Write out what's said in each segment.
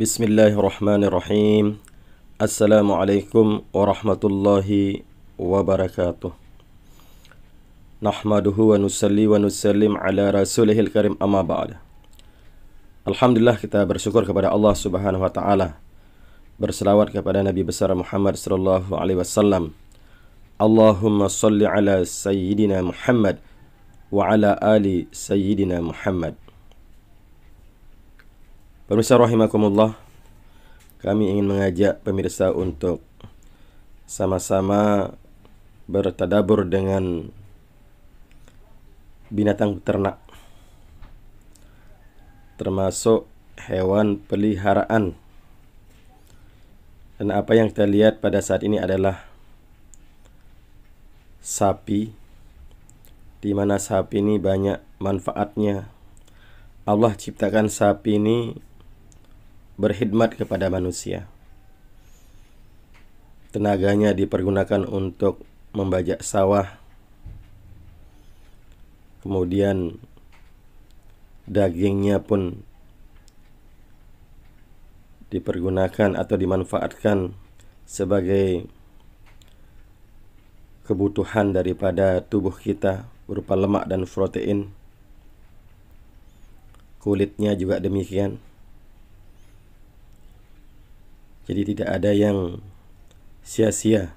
Bismillahirrahmanirrahim. Assalamualaikum warahmatullahi wabarakatuh. Nahmaduhu wa nusalli wa nusallim ala rasulihil karim, amma ba'da. Alhamdulillah, kita bersyukur kepada Allah Subhanahu wa taala. Berselawat kepada Nabi besar Muhammad sallallahu alaihi wasallam. Allahumma salli ala sayyidina Muhammad wa ala ali sayyidina Muhammad. Pemirsa rahimakumullah, kami ingin mengajak pemirsa untuk sama-sama bertadabur dengan binatang ternak, termasuk hewan peliharaan. Dan apa yang kita lihat pada saat ini adalah sapi, di mana sapi ini banyak manfaatnya. Allah ciptakan sapi ini berkhidmat kepada manusia. Tenaganya dipergunakan untuk membajak sawah, kemudian dagingnya pun dipergunakan atau dimanfaatkan sebagai kebutuhan daripada tubuh kita berupa lemak dan protein. Kulitnya juga demikian. Jadi tidak ada yang sia-sia.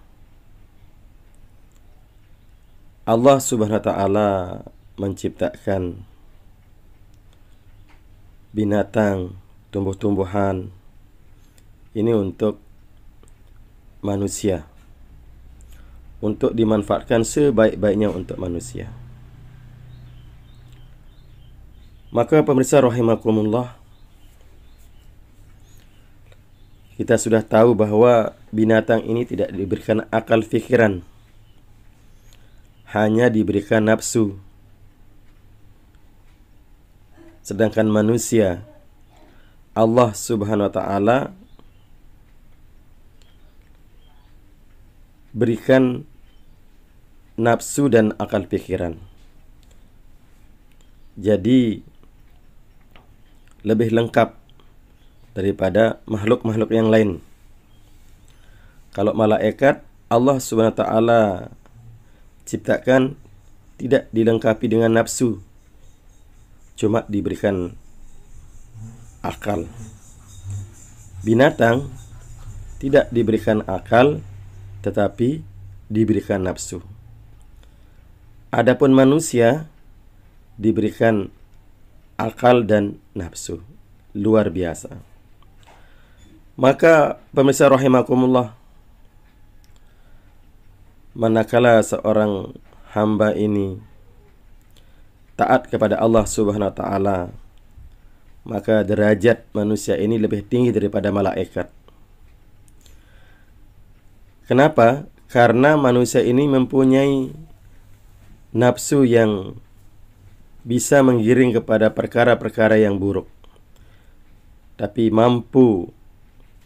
Allah Subhanahu wa taala menciptakan binatang, tumbuh-tumbuhan ini untuk manusia, untuk dimanfaatkan sebaik-baiknya untuk manusia. Maka pemirsa rahimakumullah, kita sudah tahu bahwa binatang ini tidak diberikan akal fikiran, hanya diberikan nafsu. Sedangkan manusia, Allah Subhanahu wa taala berikan nafsu dan akal pikiran. Jadi lebih lengkap daripada makhluk-makhluk yang lain. Kalau malaikat, Allah Subhanahu wa taala ciptakan tidak dilengkapi dengan nafsu, cuma diberikan akal. Binatang tidak diberikan akal, tetapi diberikan nafsu. Adapun manusia diberikan akal dan nafsu. Luar biasa. Maka pemirsa rahimakumullah, manakala seorang hamba ini taat kepada Allah Subhanahu wa taala, maka derajat manusia ini lebih tinggi daripada malaikat. Kenapa? Karena manusia ini mempunyai nafsu yang bisa menggiring kepada perkara-perkara yang buruk, tapi mampu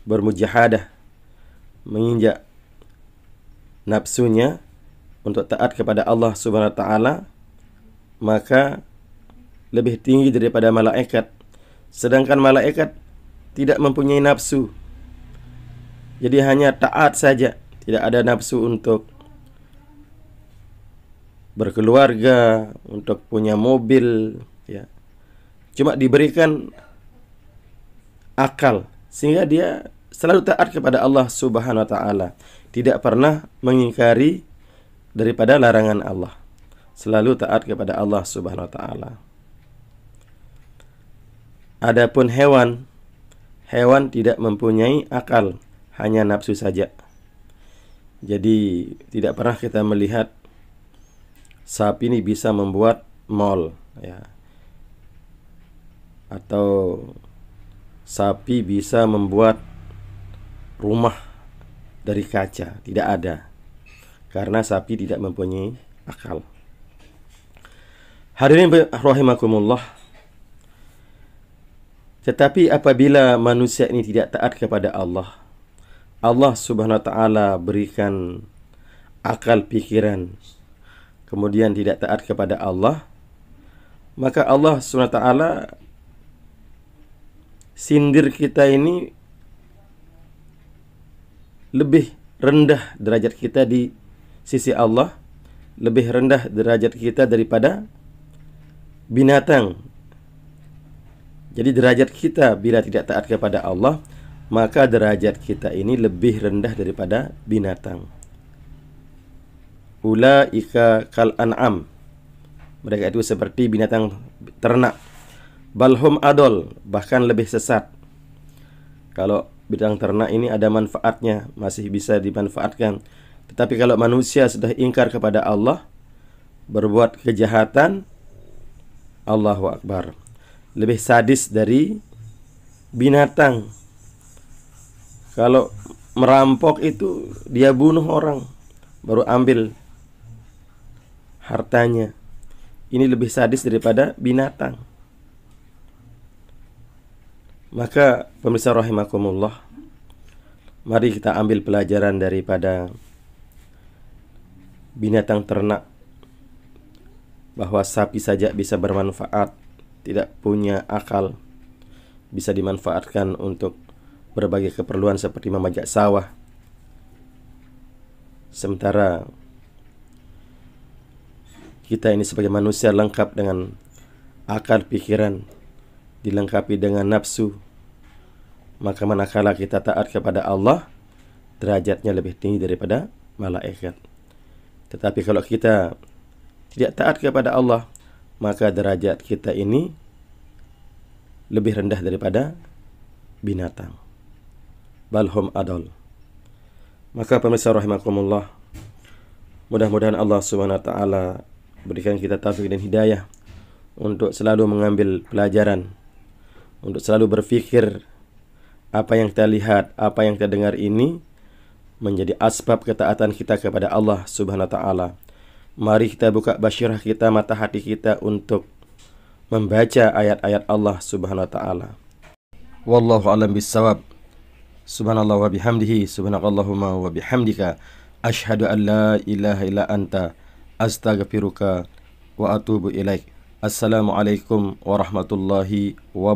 bermujahadah, menginjak nafsunya untuk taat kepada Allah Subhanahu wa taala, maka lebih tinggi daripada malaikat. Sedangkan malaikat tidak mempunyai nafsu, jadi hanya taat saja, tidak ada nafsu untuk berkeluarga, untuk punya mobil, ya. Cuma diberikan akal sehingga dia selalu taat kepada Allah Subhanahu wa taala, tidak pernah mengingkari daripada larangan Allah, selalu taat kepada Allah Subhanahu wa taala. Adapun hewan tidak mempunyai akal, hanya nafsu saja. Jadi tidak pernah kita melihat sapi ini bisa membuat mall, ya, atau sapi bisa membuat rumah dari kaca. Tidak ada, karena sapi tidak mempunyai akal. Hadirin rahimakumullah, tetapi apabila manusia ini tidak taat kepada Allah, Allah Subhanahu wa taala berikan akal pikiran, kemudian tidak taat kepada Allah, maka Allah Subhanahu wa taala sindir kita ini lebih rendah derajat kita di sisi Allah, lebih rendah derajat kita daripada binatang. Jadi derajat kita bila tidak taat kepada Allah, maka derajat kita ini lebih rendah daripada binatang. Ulaika kal an'am, mereka itu seperti binatang ternak. Balhum adol, bahkan lebih sesat. Kalau binatang ternak ini ada manfaatnya, masih bisa dimanfaatkan. Tetapi kalau manusia sudah ingkar kepada Allah, berbuat kejahatan, Allahu Akbar, lebih sadis dari binatang. Kalau merampok itu dia bunuh orang, baru ambil hartanya. Ini lebih sadis daripada binatang. Maka pemirsa rahimakumullah, mari kita ambil pelajaran daripada binatang ternak, bahwa sapi saja bisa bermanfaat, tidak punya akal, bisa dimanfaatkan untuk berbagai keperluan seperti memajak sawah. Sementara kita ini sebagai manusia lengkap dengan akal pikiran, dilengkapi dengan nafsu, maka manakala kita taat kepada Allah, derajatnya lebih tinggi daripada malaikat. Tetapi kalau kita tidak taat kepada Allah, maka derajat kita ini lebih rendah daripada binatang. Balhum adol. Maka pemirsa rahimakumullah, mudah-mudahan Allah Subhanahu wa taala berikan kita taufik dan hidayah untuk selalu mengambil pelajaran, untuk selalu berfikir apa yang kita lihat, apa yang kita dengar ini menjadi asbab ketaatan kita kepada Allah Subhanahu wa taala. Mari kita buka basyirah kita, mata hati kita untuk membaca ayat-ayat Allah Subhanahu wa taala. Wallahu a'lam bissawab. Subhanallah wa bihamdihi, subhanakallahumma wa bihamdika, asyhadu an la ilaha illa anta, astaghfiruka wa atubu ilaik. Assalamualaikum warahmatullahi wabarakatuh.